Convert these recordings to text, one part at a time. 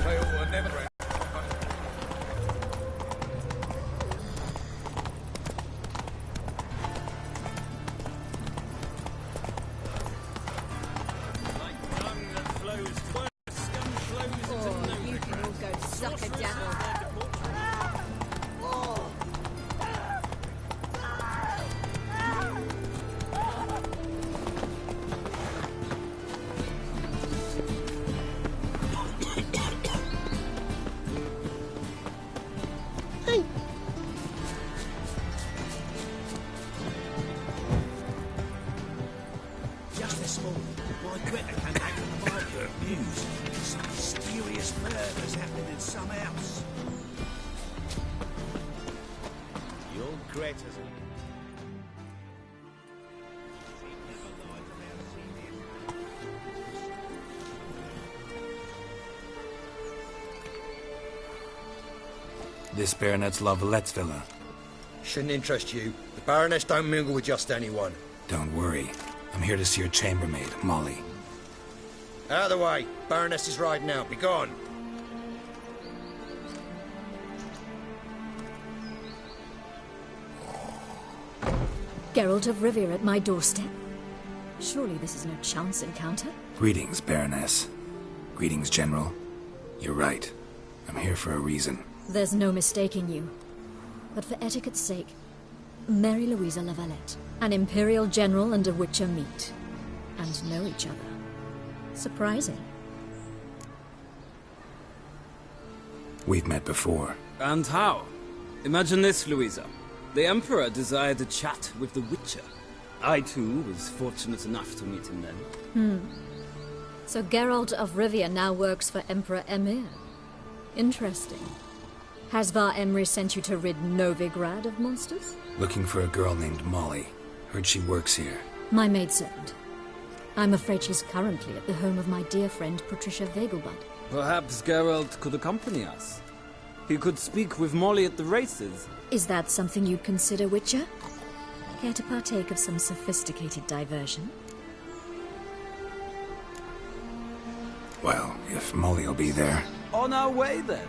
They all were never... This Baronet's Lavalettes villa. Shouldn't interest you. The Baroness don't mingle with just anyone. Don't worry. I'm here to see your chambermaid, Molly. Out of the way. Baroness is riding out. Be gone. Geralt of Rivia at my doorstep? Surely this is no chance encounter? Greetings, Baroness. Greetings, General. You're right. I'm here for a reason. There's no mistaking you. But for etiquette's sake, Mary Louisa Lavalette, an Imperial General and a Witcher meet. And know each other. Surprising. We've met before. And how? Imagine this, Louisa. The Emperor desired a chat with the Witcher. I, too, was fortunate enough to meet him then. So Geralt of Rivia now works for Emperor Emir. Interesting. Has Var Emry sent you to rid Novigrad of monsters? Looking for a girl named Molly. Heard she works here. My maidservant. I'm afraid she's currently at the home of my dear friend Patricia Vegelbud. Perhaps Geralt could accompany us. He could speak with Molly at the races. Is that something you'd consider, Witcher? Care to partake of some sophisticated diversion? Well, if Molly'll be there. On our way, then.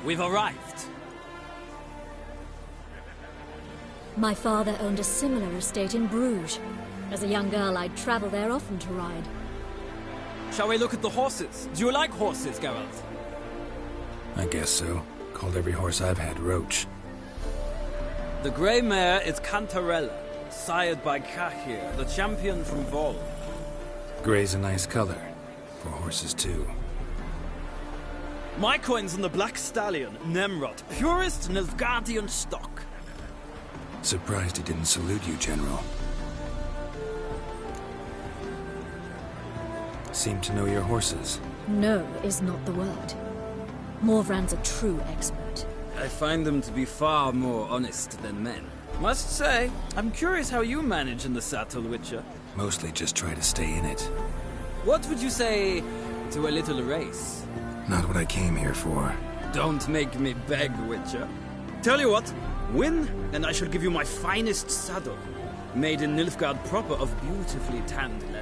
We've arrived. My father owned a similar estate in Bruges. As a young girl, I'd travel there often to ride. Shall we look at the horses? Do you like horses, Geralt? I guess so. Called every horse I've had Roach. The grey mare is Cantarella, sired by Cahir, the champion from Vol. Grey's a nice color. For horses, too. My coin's on the Black Stallion, Nemrod, purest Nilfgaardian stock. Surprised he didn't salute you, General. Seem to know your horses. No is not the word. Morvran's a true expert. I find them to be far more honest than men. Must say, I'm curious how you manage in the saddle, Witcher. Mostly just try to stay in it. What would you say to a little race? Not what I came here for. Don't make me beg, Witcher. Tell you what, win, and I shall give you my finest saddle. Made in Nilfgaard proper of beautifully tanned leather.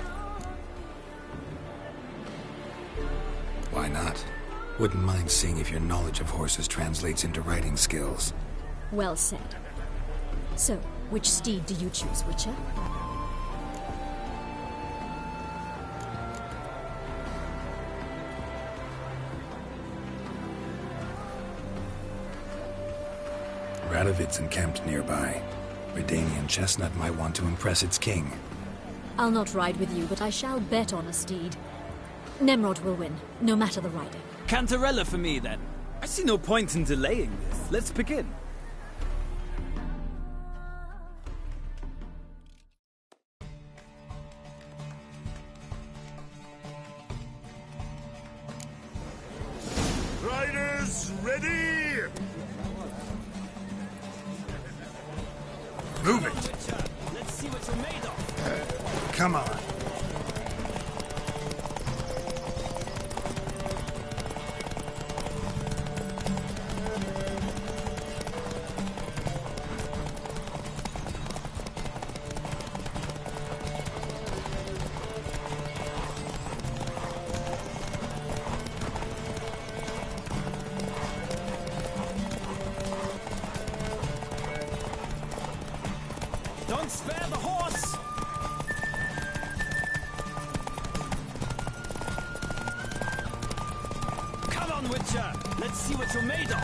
Why not? Wouldn't mind seeing if your knowledge of horses translates into riding skills. Well said. So, which steed do you choose, Witcher? Radovid's encamped nearby. Redanian Chestnut might want to impress its king. I'll not ride with you, but I shall bet on a steed. Nemrod will win, no matter the rider. Cantarella for me, then. I see no point in delaying this. Let's begin. Riders, ready! Move it! Let's see what you're made of. Come on. Don't spare the horse! Come on, Witcher! Let's see what you're made of!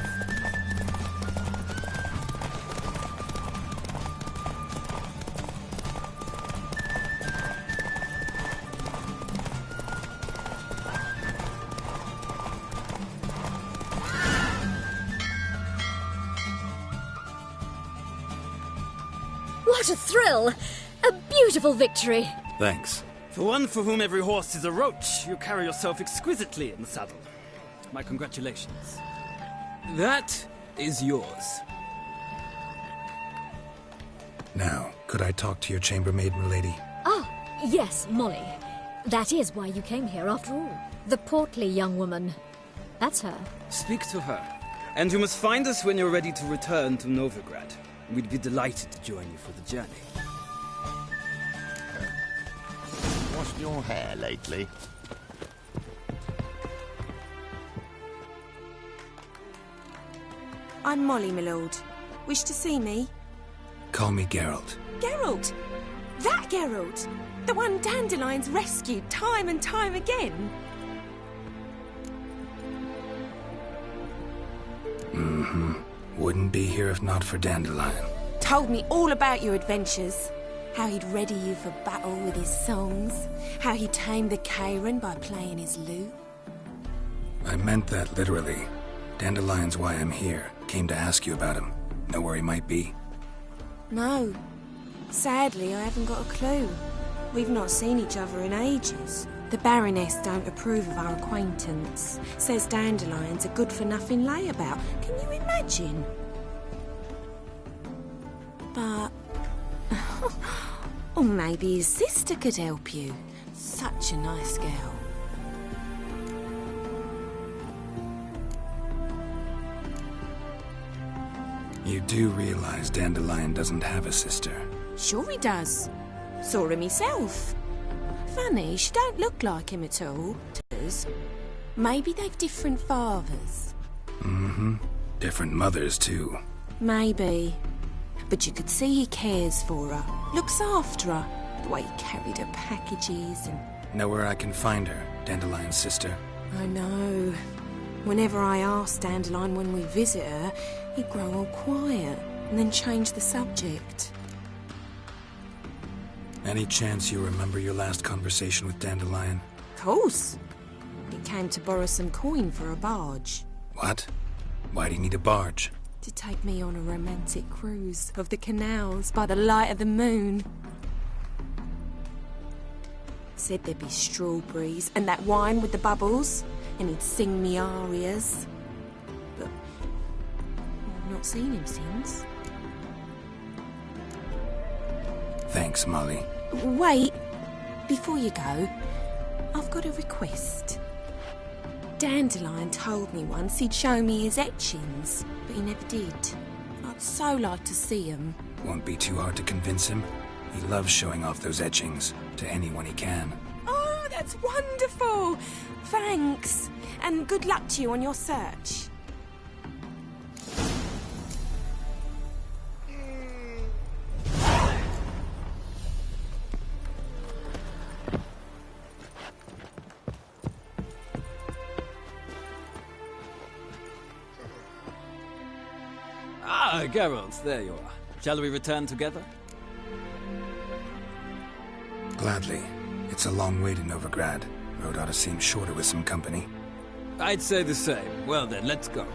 What a thrill! A beautiful victory! Thanks. For one for whom every horse is a roach, you carry yourself exquisitely in the saddle. My congratulations. That is yours. Now, could I talk to your chambermaid, milady? Ah, yes, Molly. That is why you came here after all. The portly young woman. That's her. Speak to her. And you must find us when you're ready to return to Novigrad. We'd be delighted to join you for the journey. Washed your hair lately? I'm Molly, my lord. Wish to see me? Call me Geralt. Geralt! That Geralt! The one Dandelion's rescued time and time again! Wouldn't be here if not for Dandelion. Told me all about your adventures. How he'd ready you for battle with his songs. How he tamed the Karen by playing his lute. I meant that literally. Dandelion's why I'm here. Came to ask you about him. Know where he might be? No. Sadly, I haven't got a clue. We've not seen each other in ages. The Baroness don't approve of our acquaintance. Says Dandelion's a good-for-nothing layabout. Can you imagine? But... or maybe his sister could help you. Such a nice girl. You do realize Dandelion doesn't have a sister. Sure he does. Saw him myself. Funny, she don't look like him at all. Does. Maybe they've different fathers. Different mothers, too. Maybe. But you could see he cares for her. Looks after her. The way he carried her packages and... Know where I can find her, Dandelion's sister? I know. Whenever I asked Dandelion when we visit her, he'd grow all quiet and then change the subject. Any chance you remember your last conversation with Dandelion? Of course. He came to borrow some coin for a barge. What? Why do you need a barge? To take me on a romantic cruise of the canals by the light of the moon. Said there'd be strawberries and that wine with the bubbles, and he'd sing me arias. But I've not seen him since. Thanks, Molly. Wait, before you go, I've got a request. Dandelion told me once he'd show me his etchings, but he never did. I'd so like to see them. Won't be too hard to convince him. He loves showing off those etchings to anyone he can. Oh, that's wonderful! Thanks, and good luck to you on your search. Ah, Ah, Geralt, there you are. Shall we return together? Gladly. It's a long way to Novigrad. Road ought to seem shorter with some company. I'd say the same. Well then, let's go.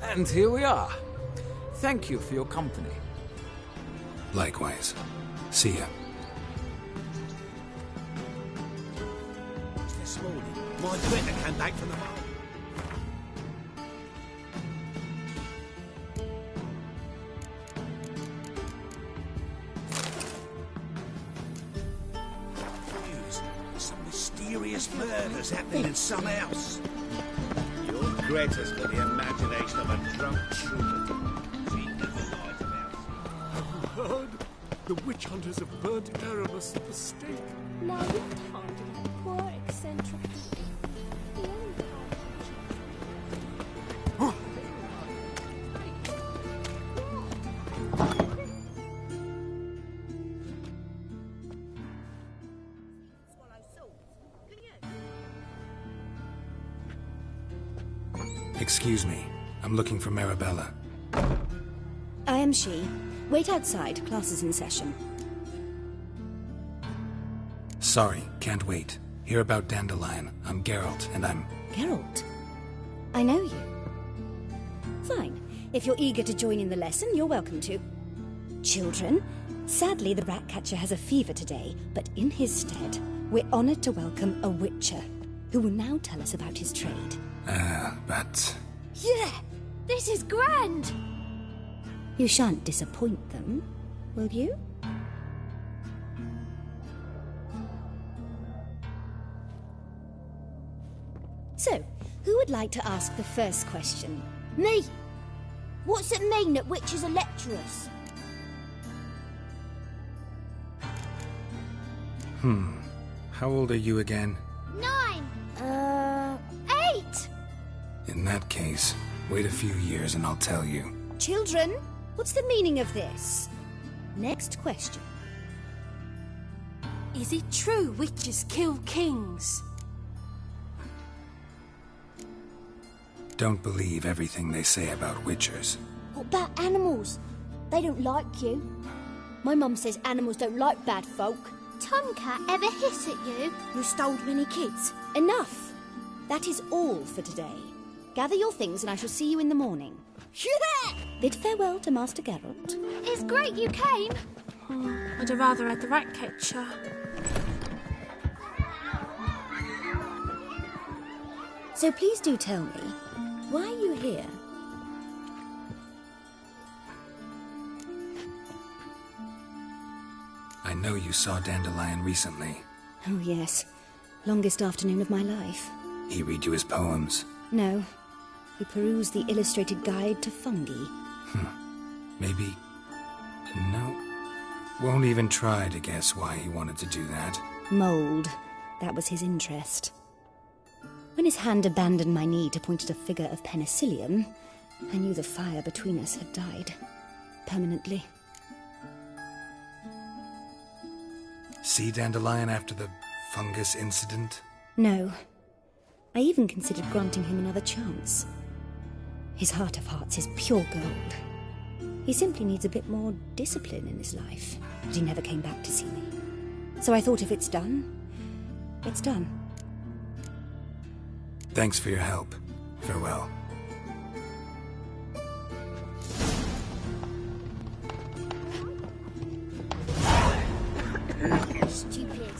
And here we are. Thank you for your company. Likewise. See ya. This morning, my Twitter came back from the mall. News. Some mysterious murders happening in some house. Your Greta's got the imagination of a drunk troubadour. She never lies about it. Heard? The witch hunters have burnt Erebus at the stake. Now you can't, poor eccentric. The Empire. Excuse me. I'm looking for Marabella. I am she. Wait outside. Class is in session. Sorry, can't wait. Hear about Dandelion. I'm Geralt, and I'm... Geralt? I know you. Fine. If you're eager to join in the lesson, you're welcome to. Children, sadly the Ratcatcher has a fever today, but in his stead, we're honored to welcome a Witcher, who will now tell us about his trade. But... Yeah, this is grand. You shan't disappoint them, will you? So, who would like to ask the first question? Me. What's it mean that witches are lecturers? How old are you again? 9. 8. In that case, wait a few years and I'll tell you. Children, what's the meaning of this? Next question. Is it true witches kill kings? Don't believe everything they say about witchers. What about animals? They don't like you. My mum says animals don't like bad folk. Tomcat ever hiss at you? You stole many kids. Enough! That is all for today. Gather your things and I shall see you in the morning. Yeah! Bid farewell to Master Geralt. It's great you came. I'd have rather had the Ratcatcher. So please do tell me, why are you here? I know you saw Dandelion recently. Oh yes, longest afternoon of my life. He read you his poems. No, he perused the illustrated guide to fungi. Maybe... No. Won't even try to guess why he wanted to do that. Mold, that was his interest. When his hand abandoned my knee to point at a figure of penicillium, I knew the fire between us had died. Permanently. See Dandelion after the fungus incident? No. I even considered granting him another chance. His heart of hearts is pure gold. He simply needs a bit more discipline in his life. But he never came back to see me. So I thought if it's done, it's done. Thanks for your help. Farewell. Stupid.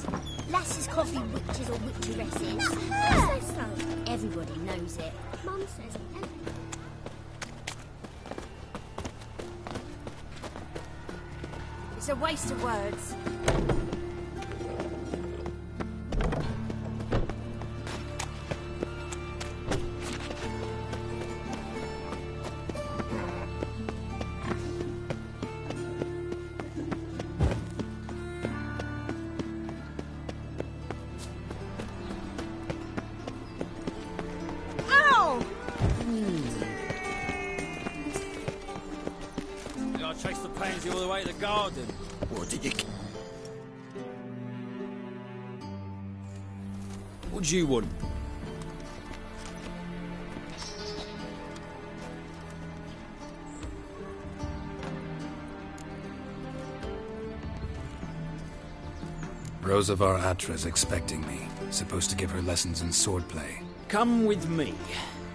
Lasses can't be witches or witcheresses. Who says so? Everybody knows it. Mum says everybody. It's a waste of words. Chase the pansy all the way to the garden. What did you... What do you want? Rosa var Atra's expecting me. Supposed to give her lessons in swordplay. Come with me.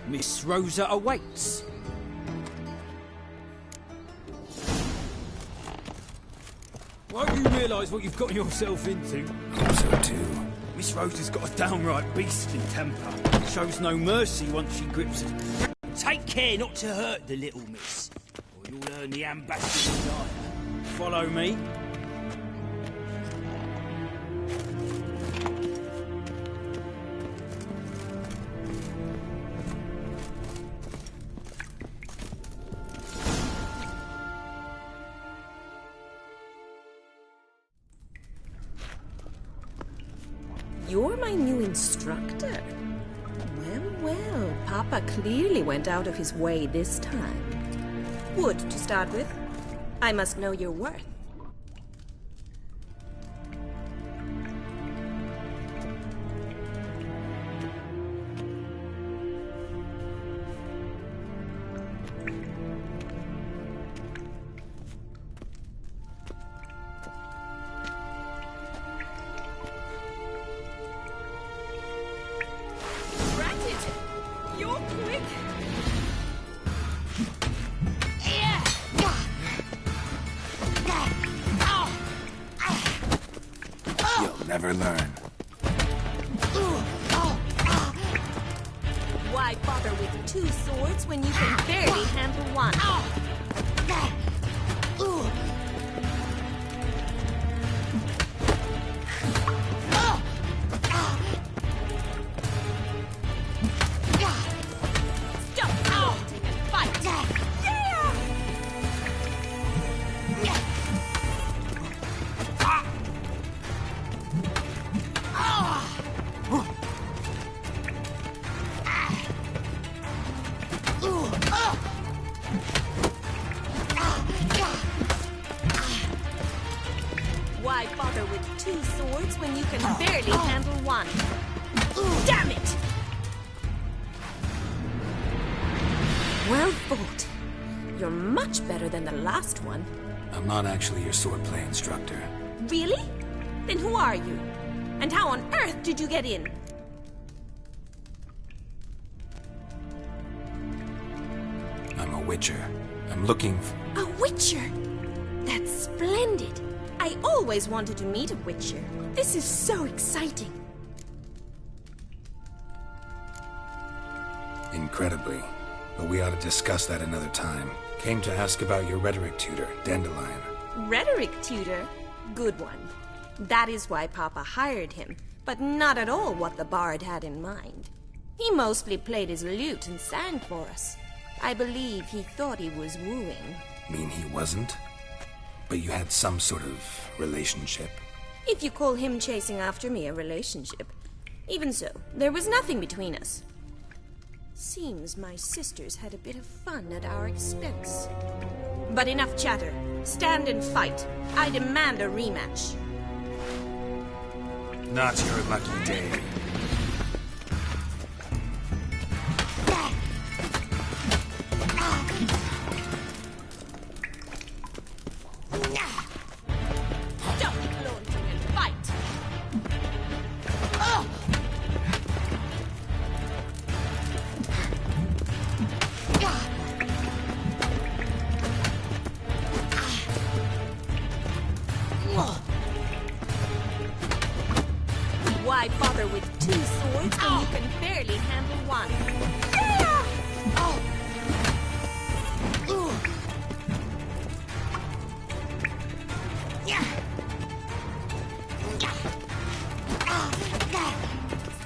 Miss Rosa awaits. Won't you realise what you've got yourself into? Hope so too. Miss Rosa's got a downright beastly temper. Shows no mercy once she grips it. Take care not to hurt the little miss, or you'll earn the ambassador's desire. Follow me. You're my new instructor? Well, Papa clearly went out of his way this time. Wood, to start with. I must know your worth. Never learn. Why bother with two swords when you can barely handle one? Stop taunting and fight! Why bother with two swords when you can barely handle one? Damn it! Well fought. You're much better than the last one. I'm not actually your swordplay instructor. Really? Then who are you? And how on earth did you get in? I'm a witcher. I'm looking for... A witcher? That's splendid. I always wanted to meet a witcher. This is so exciting. Incredibly. But we ought to discuss that another time. Came to ask about your rhetoric tutor, Dandelion. Rhetoric tutor? Good one. That is why Papa hired him, but not at all what the bard had in mind. He mostly played his lute and sang for us. I believe he thought he was wooing. Mean he wasn't? But you had some sort of relationship? If you call him chasing after me a relationship. Even so, there was nothing between us. Seems my sisters had a bit of fun at our expense. But enough chatter. Stand and fight. I demand a rematch. Not your lucky day. handle one.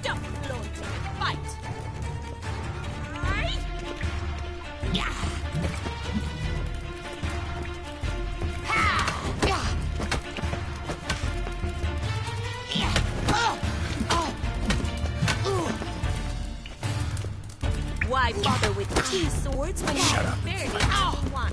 Stop floating. Fight. Why bother with two swords when you can barely handle one?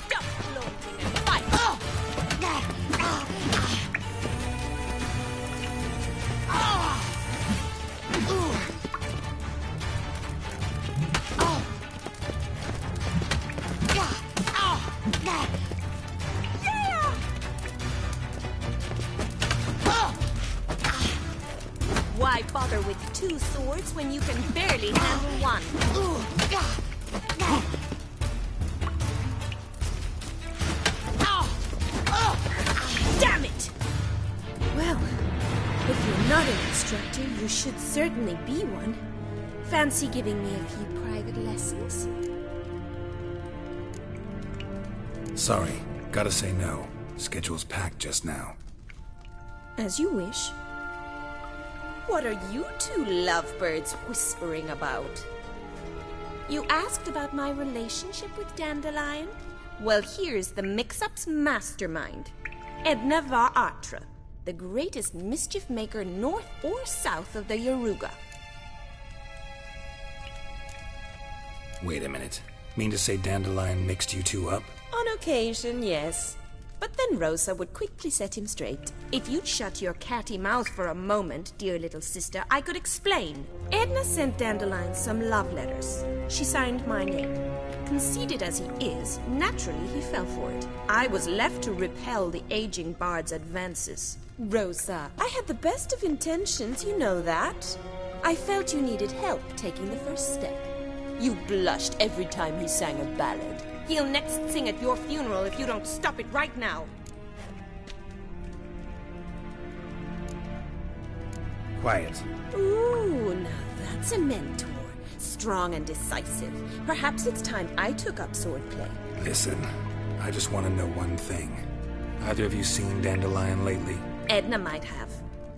Stop floating and fight! Why bother with two swords when you can barely handle one? Damn it! Well, if you're not an instructor, you should certainly be one. Fancy giving me a few private lessons? Sorry, gotta say no. Schedule's packed just now. As you wish. What are you two lovebirds whispering about? You asked about my relationship with Dandelion? Well, here's the mix-up's mastermind. Edna var Atra, the greatest mischief maker north or south of the Yaruga. Wait a minute. Mean to say Dandelion mixed you two up? On occasion, yes. But then Rosa would quickly set him straight. If you'd shut your catty mouth for a moment, dear little sister, I could explain. Edna sent Dandelion some love letters. She signed my name. Conceited as he is, naturally he fell for it. I was left to repel the aging bard's advances. Rosa, I had the best of intentions, you know that. I felt you needed help taking the first step. You blushed every time he sang a ballad. He'll next sing at your funeral if you don't stop it right now. Quiet. Ooh, now that's a mentor. Strong and decisive. Perhaps it's time I took up swordplay. Listen, I just want to know one thing. Either of you seen Dandelion lately? Edna might have.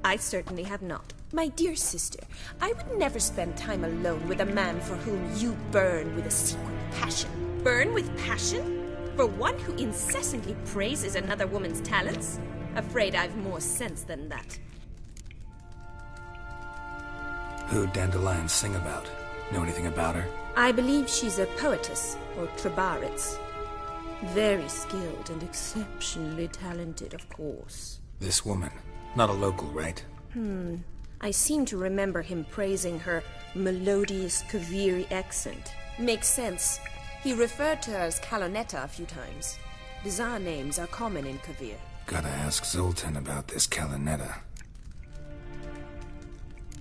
I certainly have not. My dear sister, I would never spend time alone with a man for whom you burn with a secret passion. Burn with passion? For one who incessantly praises another woman's talents? Afraid I've more sense than that. Who'd Dandelion sing about? Know anything about her? I believe she's a poetess, or trebarets. Very skilled and exceptionally talented, of course. This woman. Not a local, right? I seem to remember him praising her melodious Kaviri accent. Makes sense. He referred to her as Kalonetta a few times. Bizarre names are common in Kavir. Gotta ask Zoltan about this Kalonetta.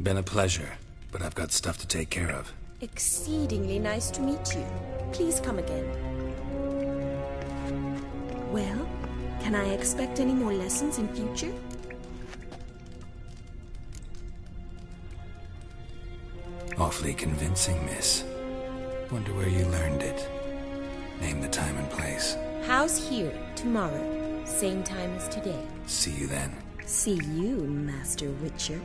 Been a pleasure, but I've got stuff to take care of. Exceedingly nice to meet you. Please come again. Well, can I expect any more lessons in future? Awfully convincing, miss. Wonder where you learned it. Name the time and place. House here, tomorrow. Same time as today. See you then. See you, Master Witcher.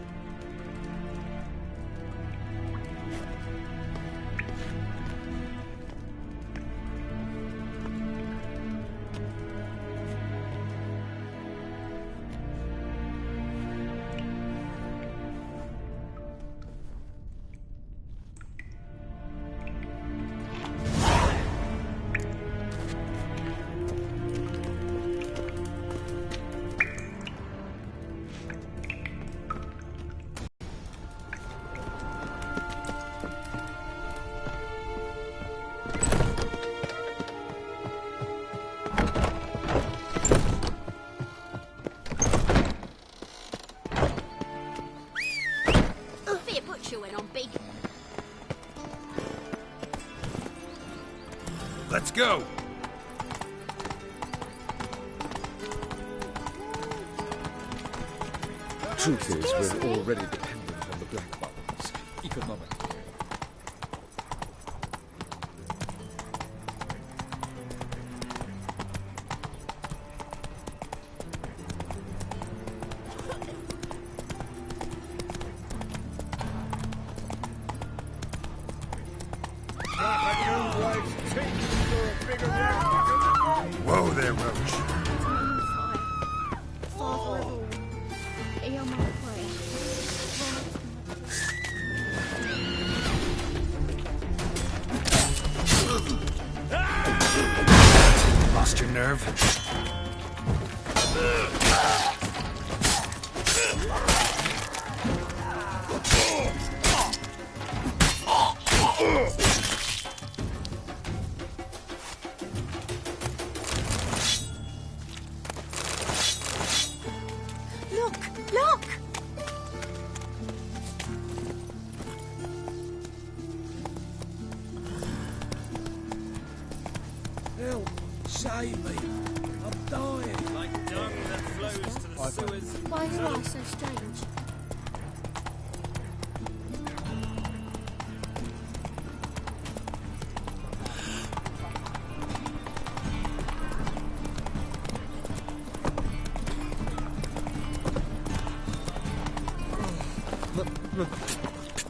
Let's go! Truth is, we're already dependent on the black buttons, economically. Whoa there, Roach. Lost your nerve? Look! Help! Save me! I'm dying! Like dung that flows to the sewers. Why are your eyes so strange?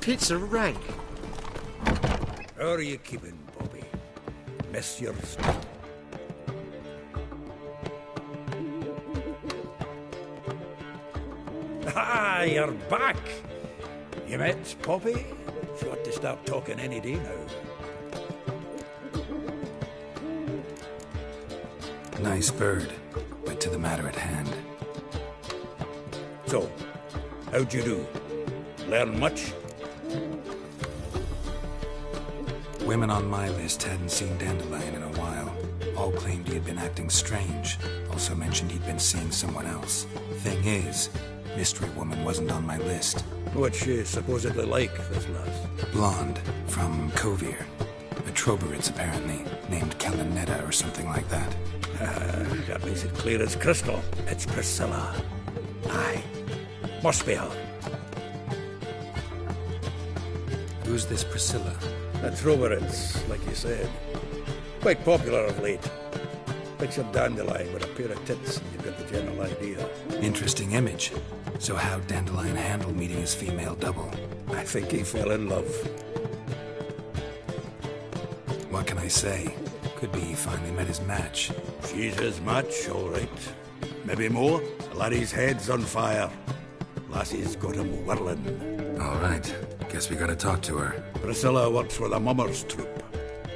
Pizza rank. How are you keeping, Bobby? Miss your stuff. Ah, you're back! You met Poppy? She ought to start talking any day now. Nice bird, but to the matter at hand. So, how'd you do? Learn much? Women on my list hadn't seen Dandelion in a while. All claimed he had been acting strange. Also mentioned he'd been seeing someone else. Thing is, Mystery Woman wasn't on my list. What's she supposedly like, this lass? Blonde, from Kovir. A Troberitz, apparently, named Kellanetta or something like that. That makes it clear as crystal. It's Priscilla. Aye. Must be her. Who's this Priscilla? A Troberitz, like you said. Quite popular of late. Picture Dandelion with a pair of tits and you've got the general idea. Interesting image. So how'd Dandelion handle meeting his female double? I think he fell in love. What can I say? Could be he finally met his match. She's his match, all right. Maybe more. The laddie's head's on fire. Lassie's got him whirling. All right. Guess we gotta talk to her. Priscilla works with a mummers troupe.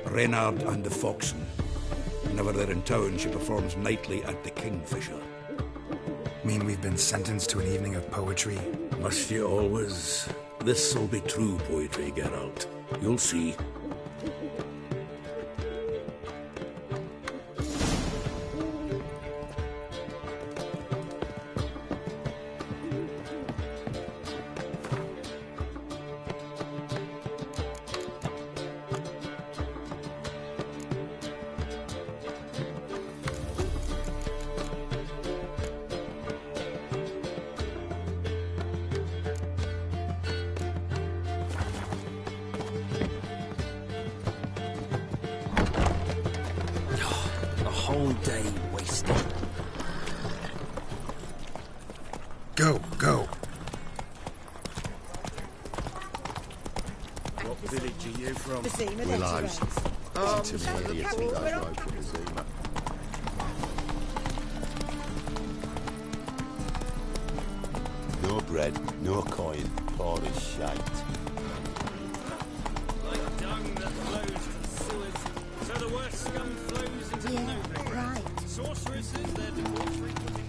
Reynard and the Foxen. Whenever they're in town, she performs nightly at the Kingfisher. Mean we've been sentenced to an evening of poetry? Must you always? This'll be true poetry, Geralt. You'll see. Whole day wasted. Go, go. What village are you from? Willows. Listen to me, idiots, he goes rogue for Zima. No bread, no coin, poor as shite. Like dung that flows to the sewers, so the worst scum flows into the nowhere. Right. Sorceresses, their debauchery putting...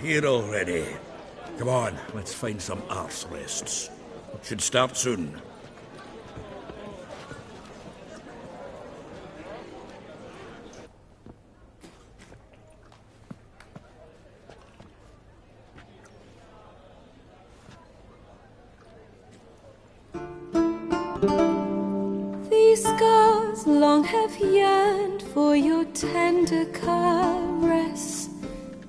here already. Come on, let's find some arse rests. Should start soon. These scars long have yearned for your tender caress,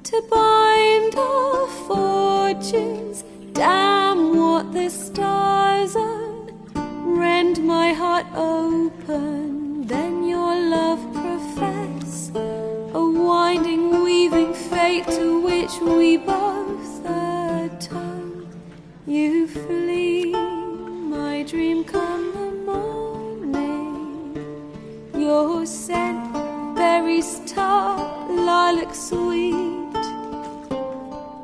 to bind our fortunes. Damn what the stars are. Rend my heart open, then your love profess, a winding, weaving fate to which we both atone. You flee, my dream come the morning. Your scent, berries tart, lilac sweet,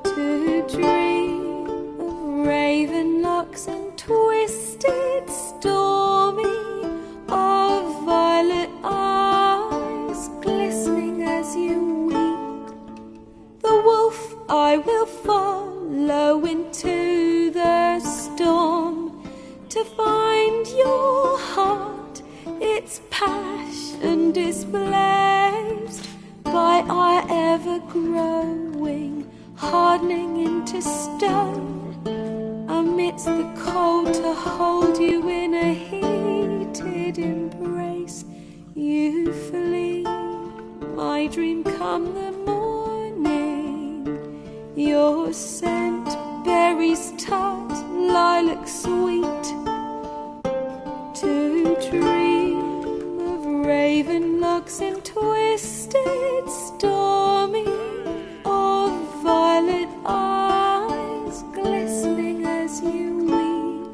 to dream of raven locks and twisted, stormy, of violet eyes glistening as you weep. The wolf I will follow into the storm, to find your heart, its passion displaced by our ever-growing, hardening into stone. Amidst the cold, to hold you in a heated embrace. You flee, my dream come the morning. Your scent, berries tart, lilac sweet, to dream of raven locks and twisted, stormy, of violet eyes glistening as you weep.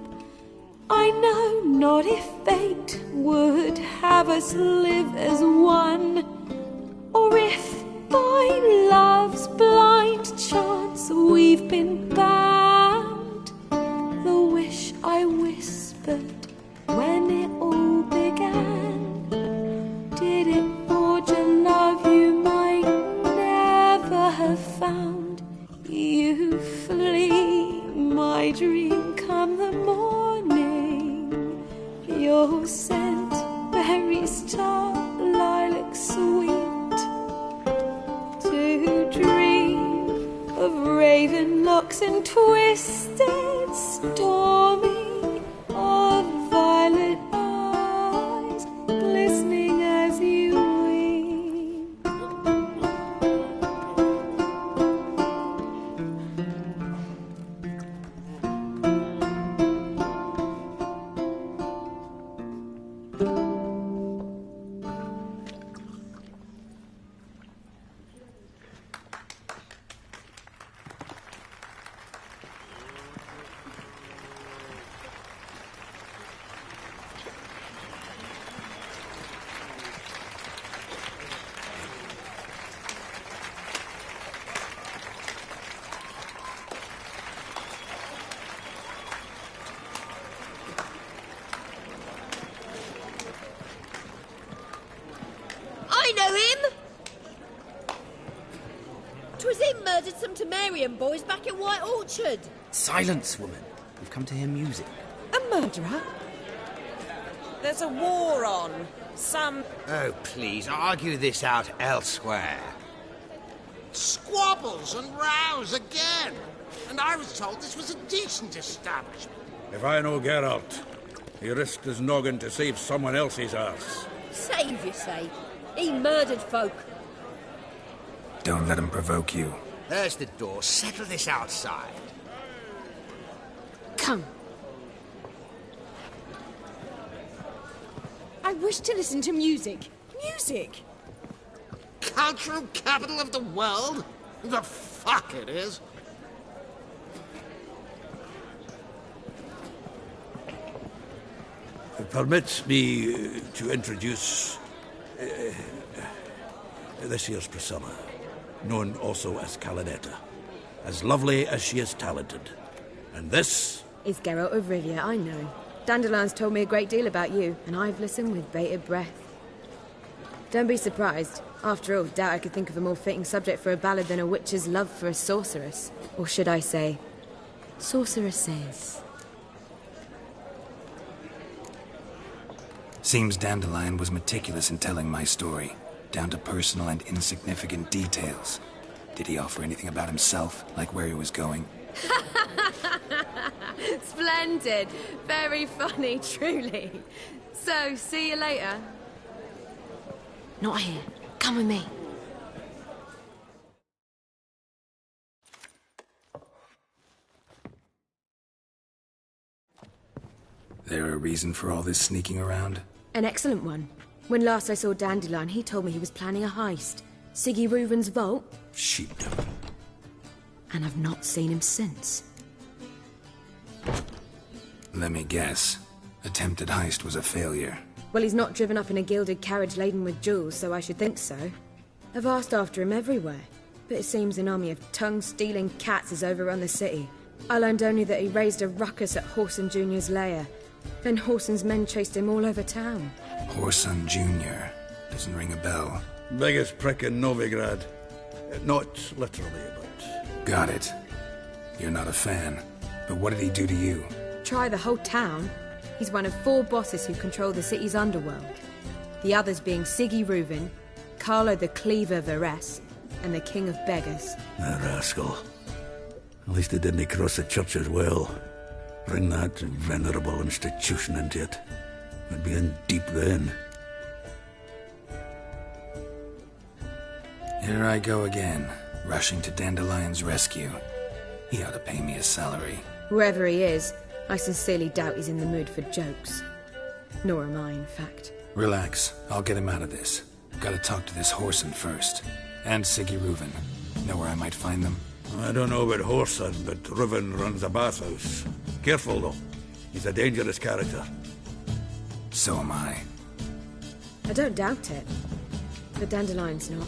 I know not if fate would have us live as one, or if by love's blind chance we've been bound. The wish I whispered when it all began, did it forge a love you might never have found? You flee, my dream come the morning. Your scent, berries tart, lilac sweet, to dream of raven locks and twisted, stormy, of violet eyes glistening as you weep. I know him! 'Twas him murdered some Temerian boys back in White Orchard. Silence, woman. We've come to hear music. A murderer? There's a war on. Some... Oh, please, argue this out elsewhere. Squabbles and rows again. And I was told this was a decent establishment. If I know Geralt, he risked his noggin to save someone else's arse. Save, you say? He murdered folk. Don't let him provoke you. There's the door. Settle this outside. Come. I wish to listen to music. Music! Cultural capital of the world? The fuck it is. Permit me to introduce this here's Priscilla, known also as Calinetta, as lovely as she is talented. And this is Geralt of Rivia, I know. Dandelion's told me a great deal about you, and I've listened with bated breath. Don't be surprised. After all, doubt I could think of a more fitting subject for a ballad than a witch's love for a sorceress. Or should I say, sorceresses. Seems Dandelion was meticulous in telling my story, down to personal and insignificant details. Did he offer anything about himself, like where he was going? Splendid. Very funny, truly. So, see you later. Not here. Come with me. There a reason for all this sneaking around? An excellent one. When last I saw Dandelion, he told me he was planning a heist. Siggy Reuven's vault. Sheepdom. And I've not seen him since. Let me guess. Attempted heist was a failure. Well, he's not driven up in a gilded carriage laden with jewels, so I should think so. I've asked after him everywhere, but it seems an army of tongue-stealing cats has overrun the city. I learned only that he raised a ruckus at Whoreson Jr.'s lair. Then Whoreson's men chased him all over town. Whoreson Jr. Doesn't ring a bell. Biggest prick in Novigrad. Not literally, but... Got it. You're not a fan. But what did he do to you? Try the whole town. He's one of 4 bosses who control the city's underworld. The others being Siggy Reuven, Carlo the Cleaver Varese, and the King of Beggars. A rascal. At least he didn't cross the church as well. Bring that venerable institution into it. We'd be in deep then. Here I go again, rushing to Dandelion's rescue. He ought to pay me a salary. Whoever he is, I sincerely doubt he's in the mood for jokes. Nor am I, in fact. Relax. I'll get him out of this. Gotta talk to this Whoreson first. And Siggy Reuven. Know where I might find them? I don't know about Whoreson, but Reuven runs a bathhouse. Careful, though. He's a dangerous character. So am I. I don't doubt it. But Dandelion's not.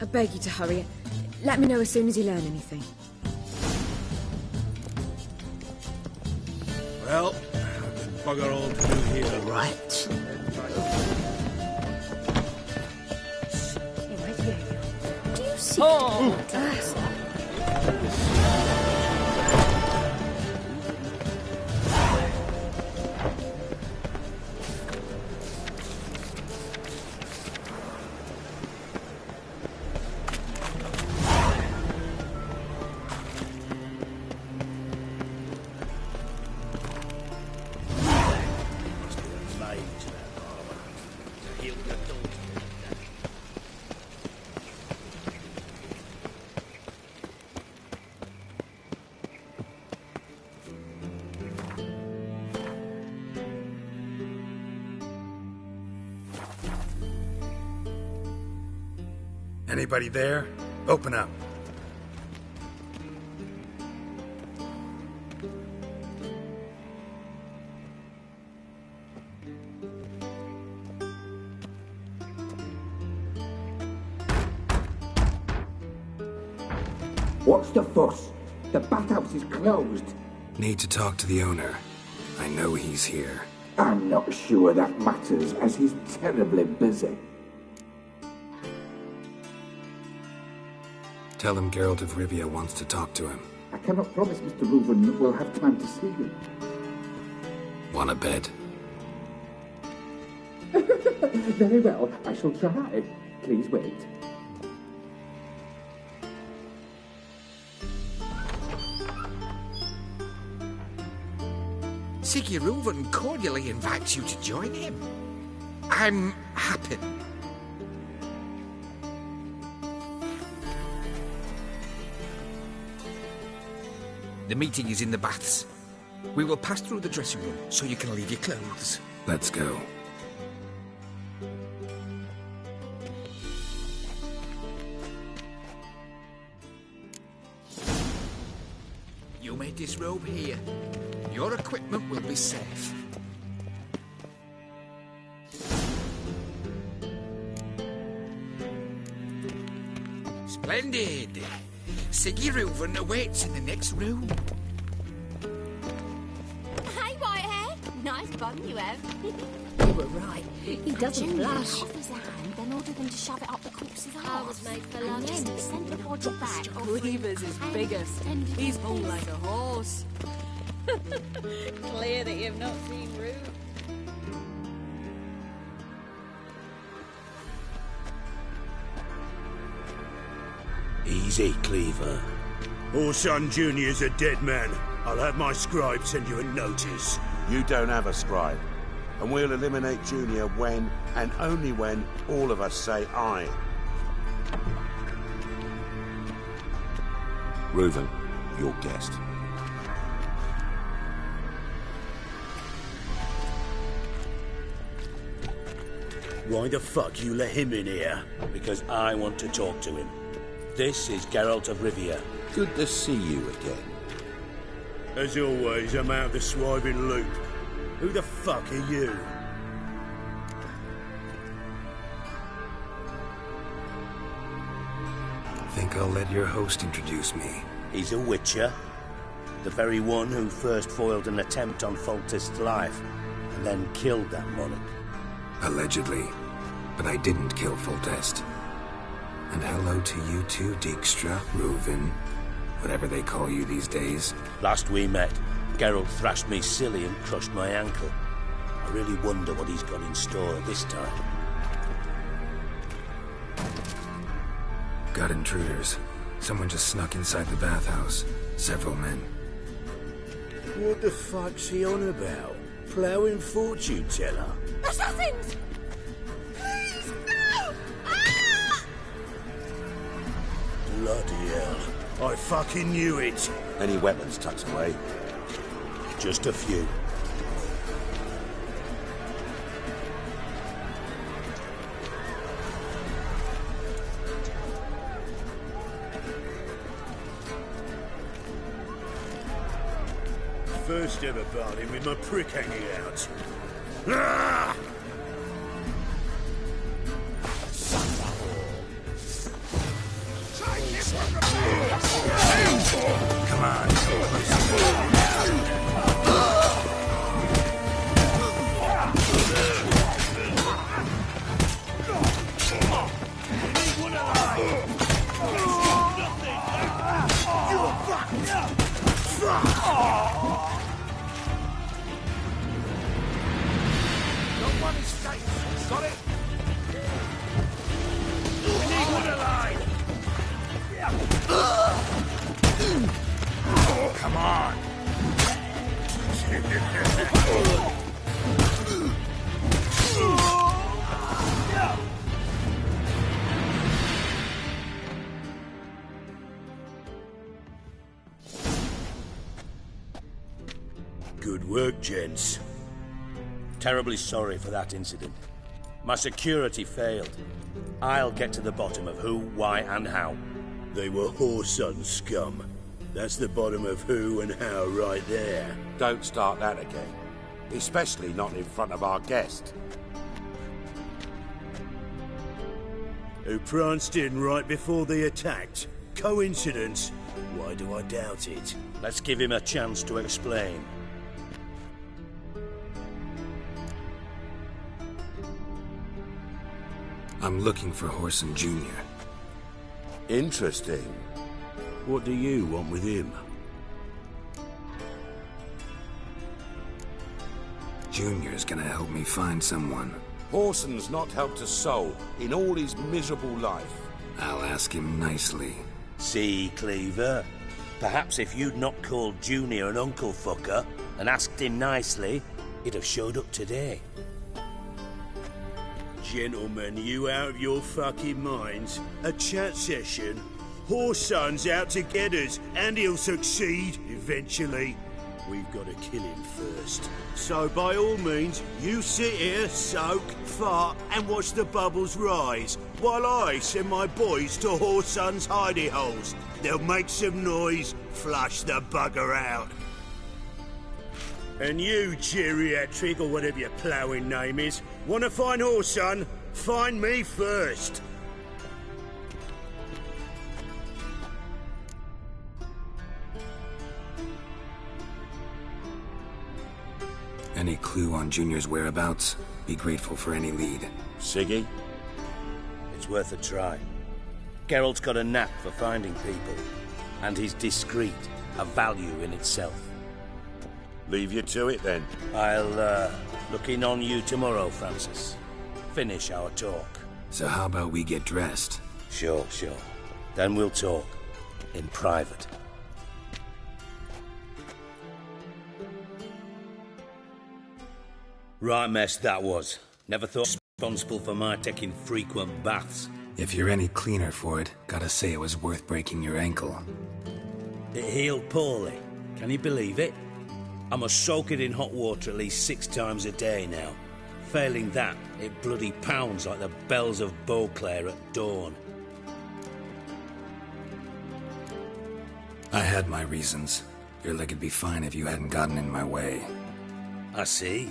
I beg you to hurry. Let me know as soon as you learn anything. Well, I've got bugger all to do here. Right. Do you see? Anybody there? Open up. What's the fuss? The bathhouse is closed. Need to talk to the owner. I know he's here. I'm not sure that matters, as he's terribly busy. Tell him Geralt of Rivia wants to talk to him. I cannot promise Mr. Reuven will have time to see you. Want a bed? Very well, I shall try. Please wait. Siggy Reuven cordially invites you to join him. I'm happy. The meeting is in the baths. We will pass through the dressing room so you can leave your clothes. Let's go. You may disrobe here. Your equipment will be safe. Splendid! Siggy Reuven awaits in the next room. Hey, Whitehair. Nice fun you have. You were right. He doesn't blush. Off his hand, then order them to shove it up the corpse's I arse. was made for And lunch. then send the body back. Cleaver's his biggest. He's more like a horse. Clear that you've not seen Rue. Easy, Cleaver. Orson Jr.'s a dead man. I'll have my scribe send you a notice. You don't have a scribe. And we'll eliminate Junior when, and only when, all of us say aye. Reuven, your guest. Why the fuck you let him in here? Because I want to talk to him. This is Geralt of Rivia. Good to see you again. As always, I'm out of the swiving loop. Who the fuck are you? Think I'll let your host introduce me. He's a witcher. The very one who first foiled an attempt on Foltest's life, and then killed that monarch. Allegedly. But I didn't kill Foltest. And hello to you too, Dijkstra, Reuven, whatever they call you these days. Last we met, Geralt thrashed me silly and crushed my ankle. I really wonder what he's got in store this time. Got intruders. Someone just snuck inside the bathhouse. Several men. What the fuck's he on about? Ploughing fortune teller? Assassins! Please, no! Ah! Bloody hell. I fucking knew it. Any weapons tucked away? Just a few. First ever bargain with my prick hanging out. Ah! Come on. Got it? We need one alive! Come on. Good work, gents. Terribly sorry for that incident. My security failed. I'll get to the bottom of who, why, and how. They were whoreson scum. That's the bottom of who and how right there. Don't start that again. Especially not in front of our guest. Who pranced in right before they attacked. Coincidence? Why do I doubt it? Let's give him a chance to explain. I'm looking for Whoreson Jr. Interesting. What do you want with him? Junior's gonna help me find someone. Whoreson's not helped a soul in all his miserable life. I'll ask him nicely. See, Cleaver? Perhaps if you'd not called Junior an uncle fucker and asked him nicely, he'd have showed up today. Gentlemen, you out of your fucking minds? A chat session? Whoreson's out to get us, and he'll succeed, eventually. We've got to kill him first. So by all means, you sit here, soak, fart, and watch the bubbles rise, while I send my boys to Whoreson's hidey holes. They'll make some noise, flush the bugger out. And you, geriatric, or whatever your ploughing name is, want to find Whoreson? Find me first. Any clue on Junior's whereabouts? Be grateful for any lead. Siggy? It's worth a try. Geralt's got a knack for finding people, and he's discreet, a value in itself. Leave you to it, then. I'll, look in on you tomorrow, Francis. Finish our talk. So how about we get dressed? Sure. Then we'll talk. In private. Right mess that was. Never thought responsible for my taking frequent baths. If you're any cleaner for it, gotta say it was worth breaking your ankle. It healed poorly. Can you believe it? I must soak it in hot water at least 6 times a day now. Failing that, it bloody pounds like the bells of Beauclair at dawn. I had my reasons. Your leg would be fine if you hadn't gotten in my way. I see.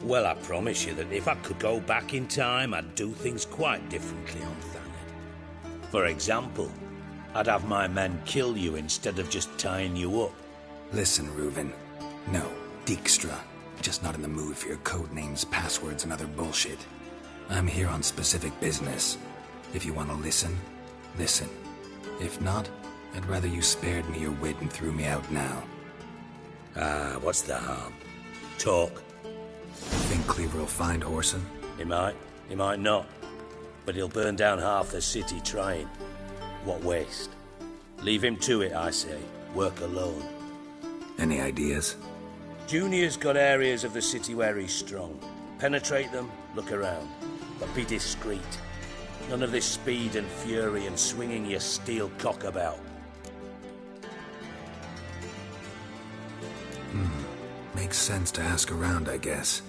Well, I promise you that if I could go back in time, I'd do things quite differently on Thanet. For example, I'd have my men kill you instead of just tying you up. Listen, Reuven. No, Dijkstra. Just not in the mood for your code names, passwords, and other bullshit. I'm here on specific business. If you want to listen, listen. If not, I'd rather you spared me your wit and threw me out now. What's the harm? Talk. Think Cleaver will find Whoreson? He might not. But he'll burn down half the city trying. What waste. Leave him to it, I say. Work alone. Any ideas? Junior's got areas of the city where he's strong. Penetrate them, look around. But be discreet. None of this speed and fury and swinging your steel cock about. Makes sense to ask around, I guess.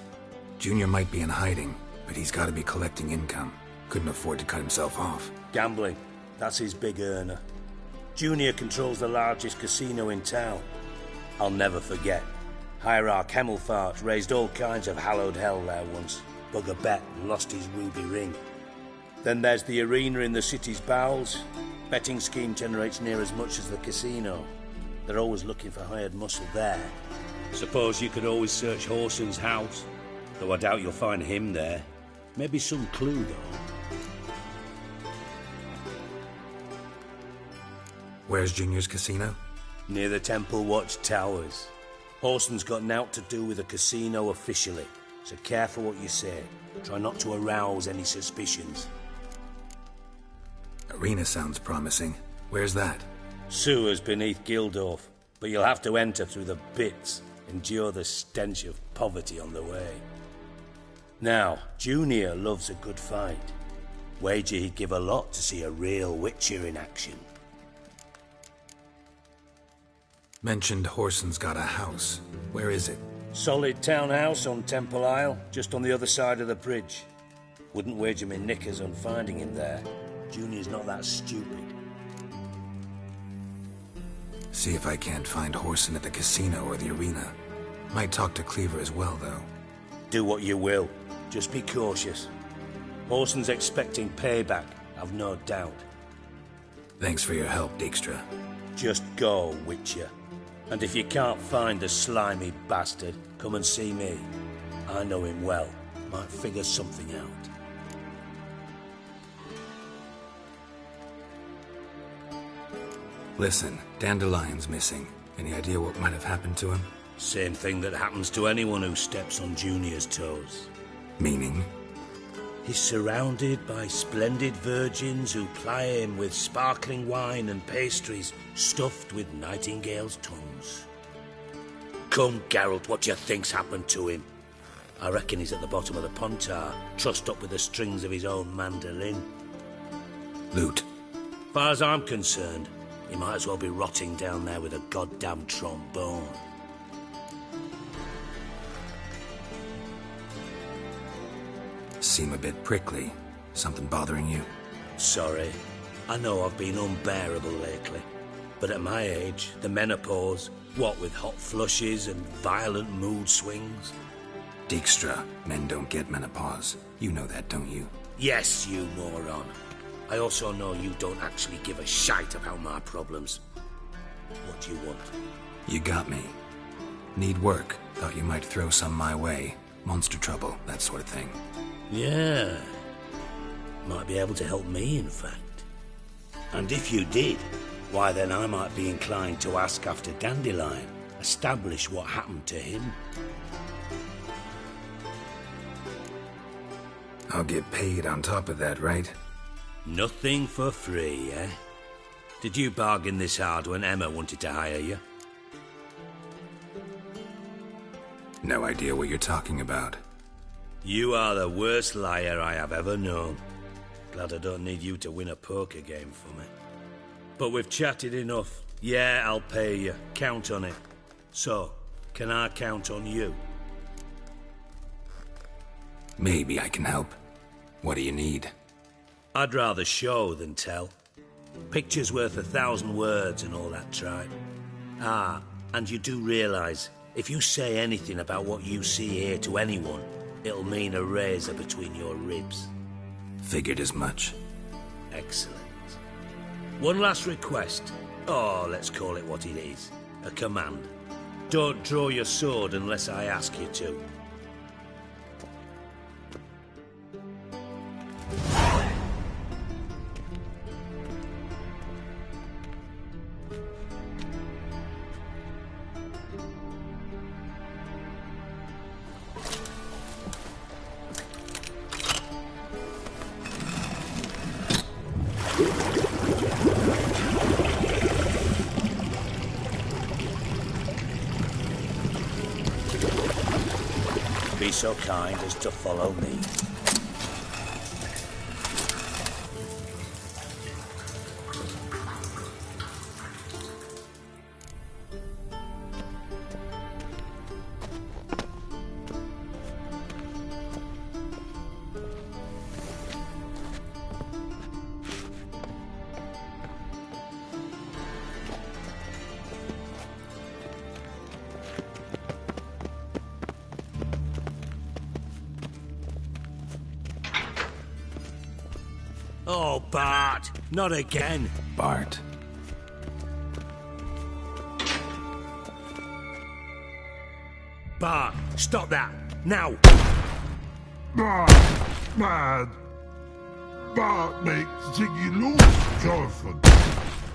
Junior might be in hiding, but he's got to be collecting income. Couldn't afford to cut himself off. Gambling. That's his big earner. Junior controls the largest casino in town. I'll never forget. Hierarch Hemmelfart raised all kinds of hallowed hell there once. Bug a bet and lost his ruby ring. Then there's the arena in the city's bowels. Betting scheme generates near as much as the casino. They're always looking for hired muscle there. Suppose you could always search Whoreson's house, though I doubt you'll find him there. Maybe some clue, though. Where's Junior's casino? Near the Temple Watch Towers. Whoreson's got nought to do with the casino officially, so careful what you say. Try not to arouse any suspicions. Arena sounds promising. Where's that? Sewers beneath Gildorf, but you'll have to enter through the bits. Endure the stench of poverty on the way. Now, Junior loves a good fight. Wager he'd give a lot to see a real Witcher in action. Mentioned Whoreson's got a house. Where is it? Solid townhouse on Temple Isle, just on the other side of the bridge. Wouldn't wager me knickers on finding him there. Junior's not that stupid. See if I can't find Whoreson at the casino or the arena. Might talk to Cleaver as well, though. Do what you will. Just be cautious. Whoreson's expecting payback, I've no doubt. Thanks for your help, Dijkstra. Just go, Witcher. And if you can't find the slimy bastard, come and see me. I know him well. Might figure something out. Listen, Dandelion's missing. Any idea what might have happened to him? Same thing that happens to anyone who steps on Junior's toes. Meaning? He's surrounded by splendid virgins who ply him with sparkling wine and pastries stuffed with nightingales' tongues. Come, Geralt, what do you think's happened to him? I reckon he's at the bottom of the Pontar, trussed up with the strings of his own mandolin. Loot. Far as I'm concerned, he might as well be rotting down there with a goddamn trombone. Seem a bit prickly. Something bothering you? Sorry. I know I've been unbearable lately. But at my age, the menopause, what with hot flushes and violent mood swings? Dijkstra, men don't get menopause. You know that, don't you? Yes, you moron. I also know you don't actually give a shite about my problems. What do you want? You got me. Need work. Thought you might throw some my way. Monster trouble, that sort of thing. Yeah. Might be able to help me, in fact. And if you did, why then I might be inclined to ask after Dandelion. Establish what happened to him. I'll get paid on top of that, right? Nothing for free, eh? Did you bargain this hard when Emma wanted to hire you? No idea what you're talking about. You are the worst liar I have ever known. Glad I don't need you to win a poker game for me. But we've chatted enough. Yeah, I'll pay you. Count on it. So, can I count on you? Maybe I can help. What do you need? I'd rather show than tell. Picture's worth 1,000 words and all that tripe. Ah, and you do realise, if you say anything about what you see here to anyone, it'll mean a razor between your ribs. Figured as much. Excellent. One last request. Oh, let's call it what it is. A command. Don't draw your sword unless I ask you to. Be so kind as to follow me. Oh, Bart! Not again! Bart. Bart, stop that! Now! Bart! Mad! Bart makes Ziggy lose, Jonathan!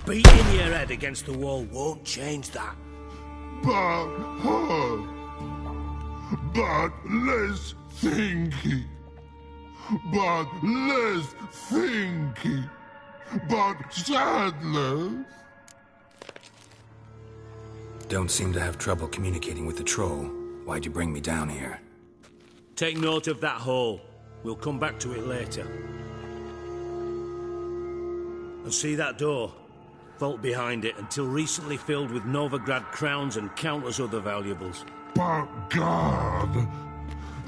Beating your head against the wall won't change that. Bart hurt! Bart less thinky! But less thinky, but sadless. Don't seem to have trouble communicating with the troll. Why'd you bring me down here? Take note of that hole. We'll come back to it later. And see that door? Vault behind it, until recently filled with Novigrad crowns and countless other valuables. But God,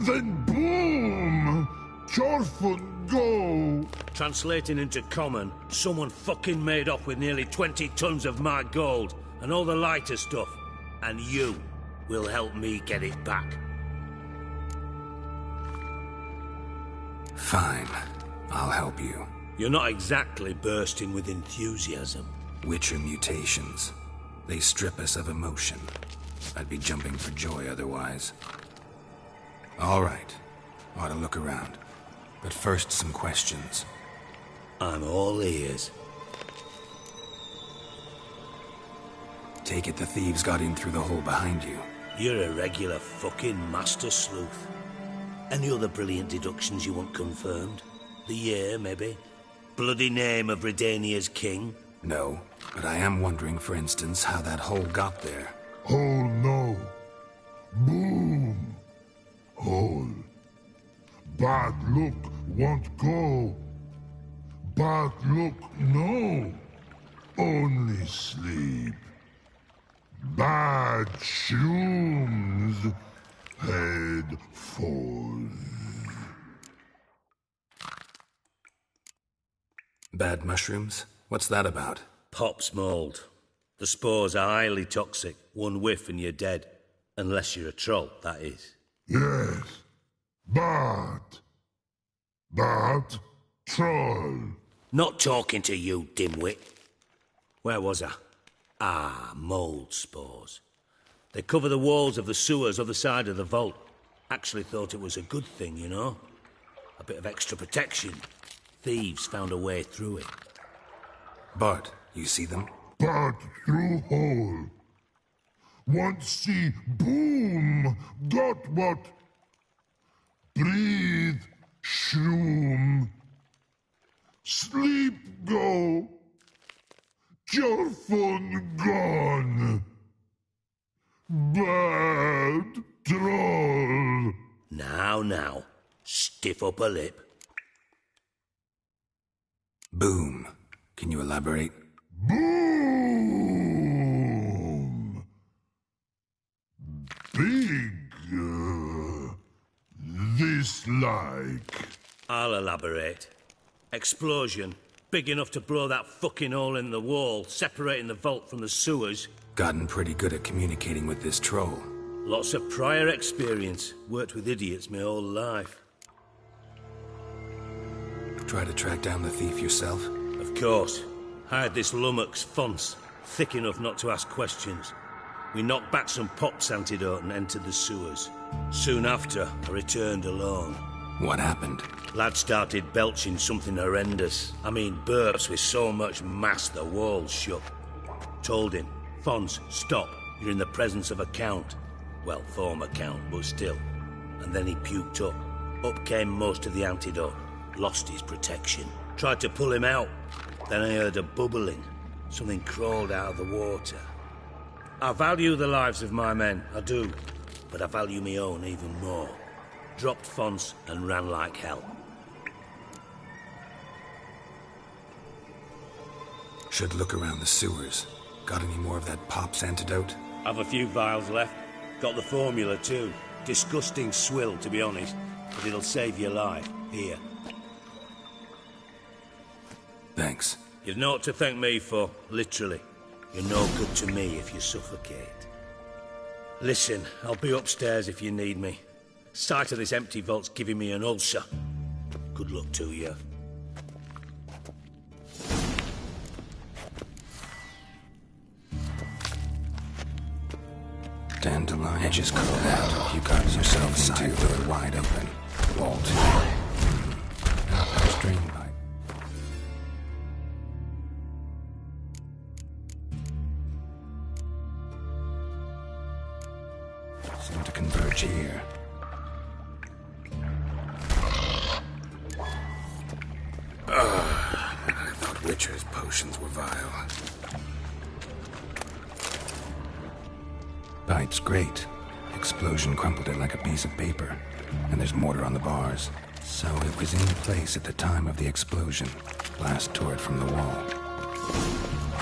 then boom! Chorfun, go! Translating into common, someone fucking made off with nearly 20 tons of my gold and all the lighter stuff. And you will help me get it back. Fine. I'll help you. You're not exactly bursting with enthusiasm. Witcher mutations. They strip us of emotion. I'd be jumping for joy otherwise. All right. Ought to look around. But first, some questions. I'm all ears. Take it the thieves got in through the hole behind you. You're a regular fucking master sleuth. Any other brilliant deductions you want confirmed? The year, maybe? Bloody name of Redania's king? No, but I am wondering, for instance, how that hole got there. Hole no. Boom. Hole. Bad look won't go. Bad look no. Only sleep. Bad shrooms. Head falls. Bad mushrooms? What's that about? Pop's mold. The spores are highly toxic. One whiff and you're dead. Unless you're a troll, that is. Yes. Bad. Bad troll. Not talking to you, dimwit. Where was I? Ah, mold spores. They cover the walls of the sewers other side of the vault. Actually thought it was a good thing, you know? A bit of extra protection. Thieves found a way through it. Bart, you see them? Part through hole. Want see boom, got what? Breathe, shroom. Sleep go. Your fun gone. Bad troll. Now, stiff upper lip. Boom. Can you elaborate? Boom. Big. This like. I'll elaborate. Explosion. Big enough to blow that fucking hole in the wall, separating the vault from the sewers. Gotten pretty good at communicating with this troll. Lots of prior experience. Worked with idiots my whole life. Try to track down the thief yourself? Of course. Hired this lummox Fonce, thick enough not to ask questions. We knocked back some Pop's antidote and entered the sewers. Soon after, I returned alone. What happened? Lad started belching something horrendous. I mean, burps with so much mass the walls shook. Told him, Fonce, stop. You're in the presence of a count. Well, former count, but still. And then he puked up. Up came most of the antidote. Lost his protection. Tried to pull him out. Then I heard a bubbling. Something crawled out of the water. I value the lives of my men, I do. But I value my own even more. Dropped Fonce and ran like hell. Should look around the sewers. Got any more of that Pop's antidote? I've a few vials left. Got the formula too. Disgusting swill, to be honest. But it'll save your life. Here. Thanks. You've naught to thank me for, literally. You're no good to me if you suffocate. Listen, I'll be upstairs if you need me. Sight of this empty vault's giving me an ulcer. Good luck to you. Dandelion edges curled out. You got yourself into the wide open. Vault. Drain pipe. Seem to converge here. I thought Witcher's potions were vile. Pipe's great. Explosion crumpled it like a piece of paper. And there's mortar on the bars. So it was in place at the time of the explosion. Blast tore it from the wall.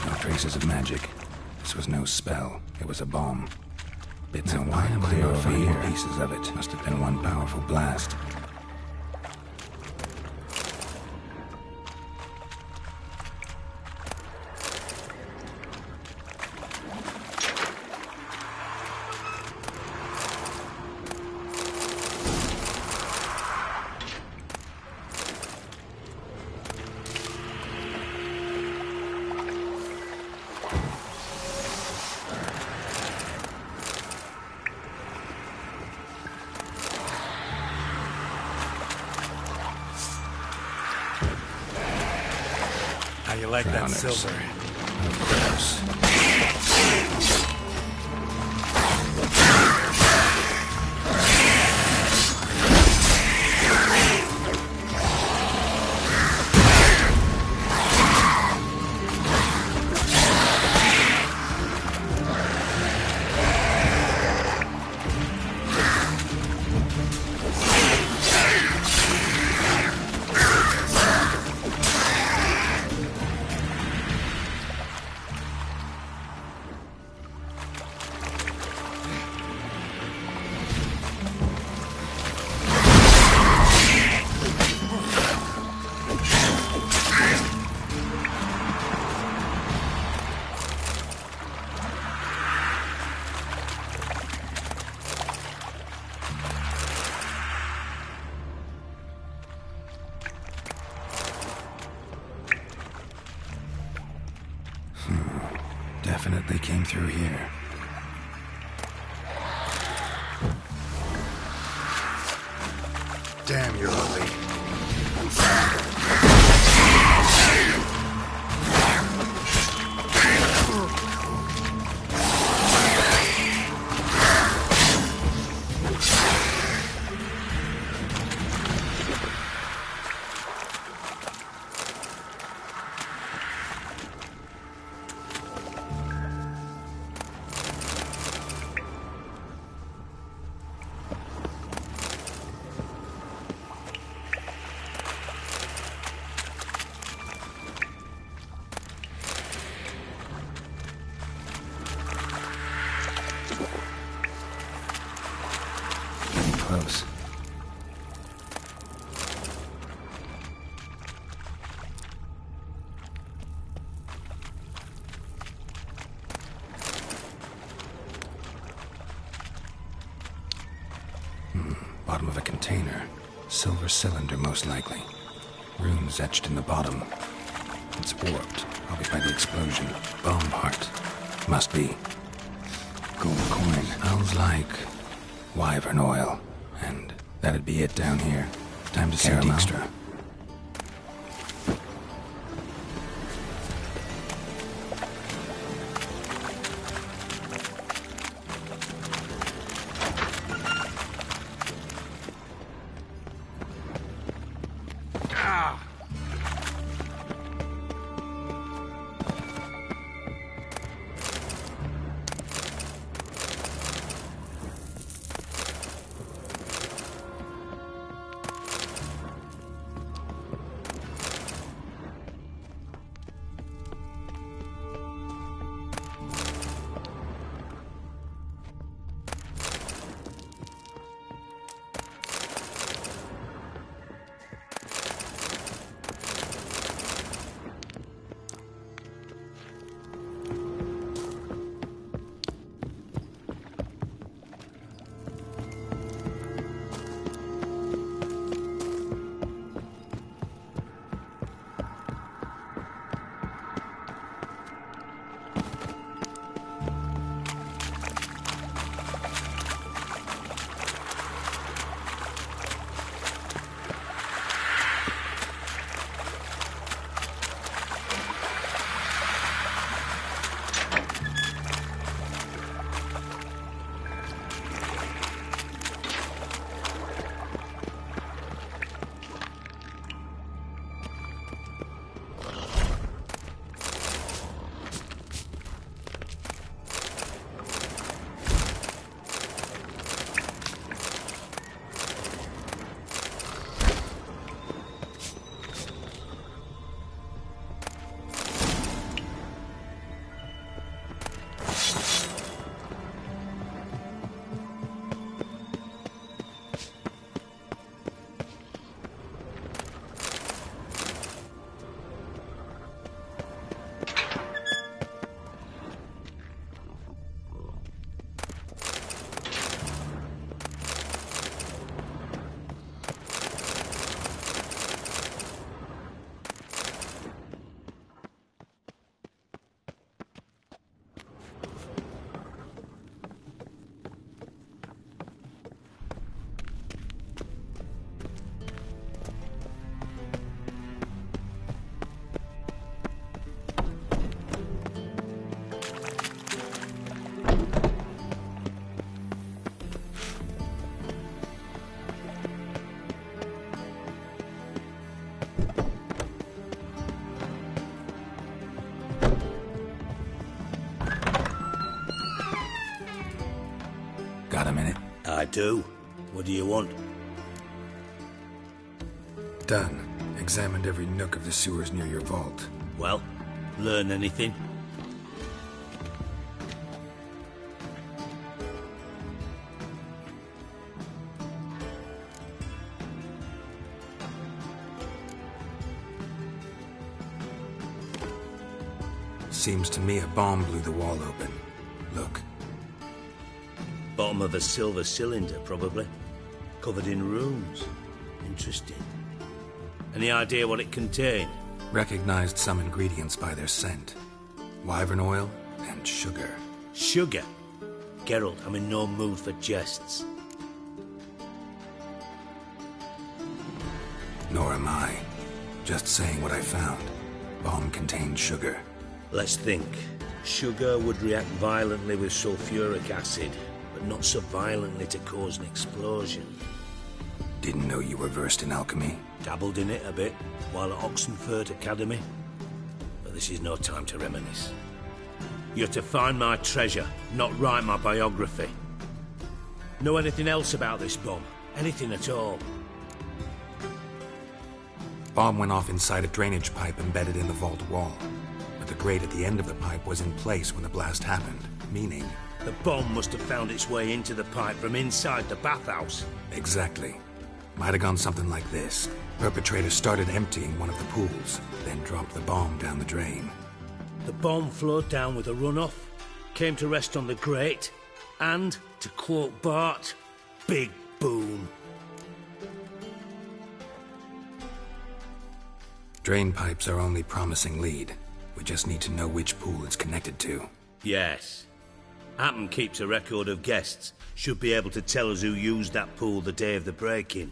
No traces of magic. This was no spell. It was a bomb. Bits of wire clear over here. Pieces of it. Must have been one powerful blast. How you like that silver? Of course. Definitely came through here. Damn, you're ugly. Close. Bottom of a container. Silver cylinder, most likely. Runes etched in the bottom. It's warped, probably by the explosion. Bomb heart. Must be. Gold coin. Smells like wyvern oil. And that'd be it down here. Time to see Dijkstra. Got a minute? I do. What do you want? Done. Examined every nook of the sewers near your vault. Well, learn anything? Seems to me a bomb blew the wall open. Look. Bottom of a silver cylinder, probably. Covered in runes. Interesting. Any idea what it contained? Recognized some ingredients by their scent. Wyvern oil and sugar. Sugar? Geralt, I'm in no mood for jests. Nor am I. Just saying what I found. Bomb contained sugar. Let's think. Sugar would react violently with sulfuric acid, but not so violently to cause an explosion. Didn't know you were versed in alchemy. Dabbled in it a bit, while at Oxenford Academy. But this is no time to reminisce. You're to find my treasure, not write my biography. Know anything else about this bomb? Anything at all? Bomb went off inside a drainage pipe embedded in the vault wall. But the grate at the end of the pipe was in place when the blast happened, meaning... The bomb must have found its way into the pipe from inside the bathhouse. Exactly. Might have gone something like this. Perpetrator started emptying one of the pools, then dropped the bomb down the drain. The bomb flowed down with a runoff, came to rest on the grate, and, to quote Bart, big boom. Drain pipes are only promising lead. We just need to know which pool it's connected to. Yes. Hammond keeps a record of guests. Should be able to tell us who used that pool the day of the break-in.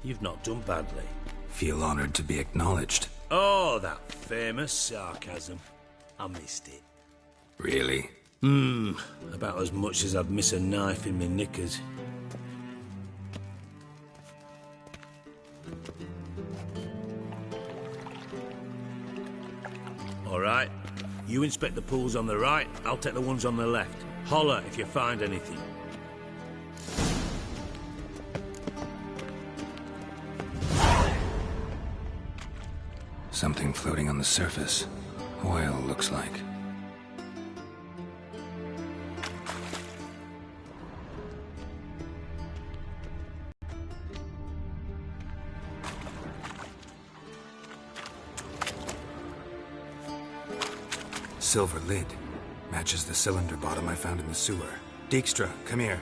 You've not done badly. Feel honored to be acknowledged. Oh, that famous sarcasm. I missed it. Really? About as much as I'd miss a knife in my knickers. All right. You inspect the pools on the right, I'll take the ones on the left. Holler if you find anything. Something floating on the surface. Oil, looks like. Silver lid. Matches the cylinder bottom I found in the sewer. Dijkstra, come here.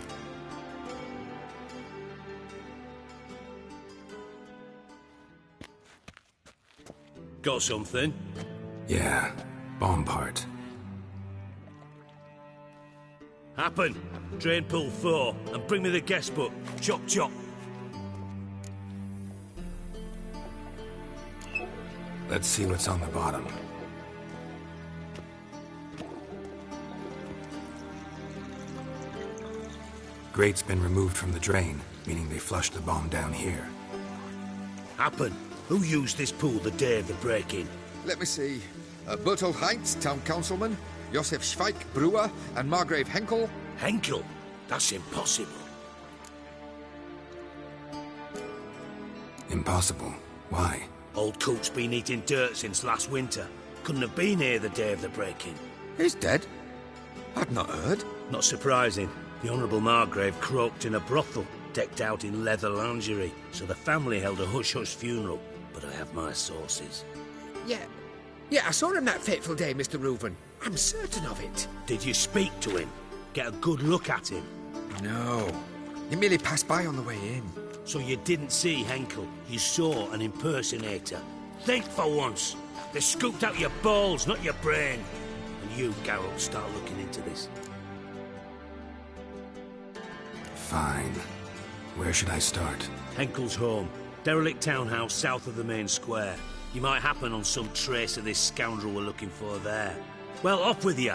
Got something? Yeah, bomb part. Happen. Drain pool 4, and bring me the guest book. Chop chop. Let's see what's on the bottom. Grate's been removed from the drain, meaning they flushed the bomb down here. Happen. Who used this pool the day of the break-in? Let me see. Bertold Heinz, town councilman, Josef Schweik, brewer, and Margrave Henkel. Henkel? That's impossible. Impossible? Why? Old Coot's been eating dirt since last winter. Couldn't have been here the day of the break-in. He's dead? I'd not heard. Not surprising. The Honourable Margrave croaked in a brothel, decked out in leather lingerie, so the family held a hush-hush funeral. But I have my sources. Yeah, I saw him that fateful day, Mr. Reuven. I'm certain of it. Did you speak to him? Get a good look at him? No. He merely passed by on the way in. So you didn't see Henkel? You saw an impersonator? Think for once. They scooped out your balls, not your brain. And you, Geralt, start looking into this. Fine. Where should I start? Henkel's home. Derelict townhouse south of the main square. You might happen on some trace of this scoundrel we're looking for there. Well, off with you.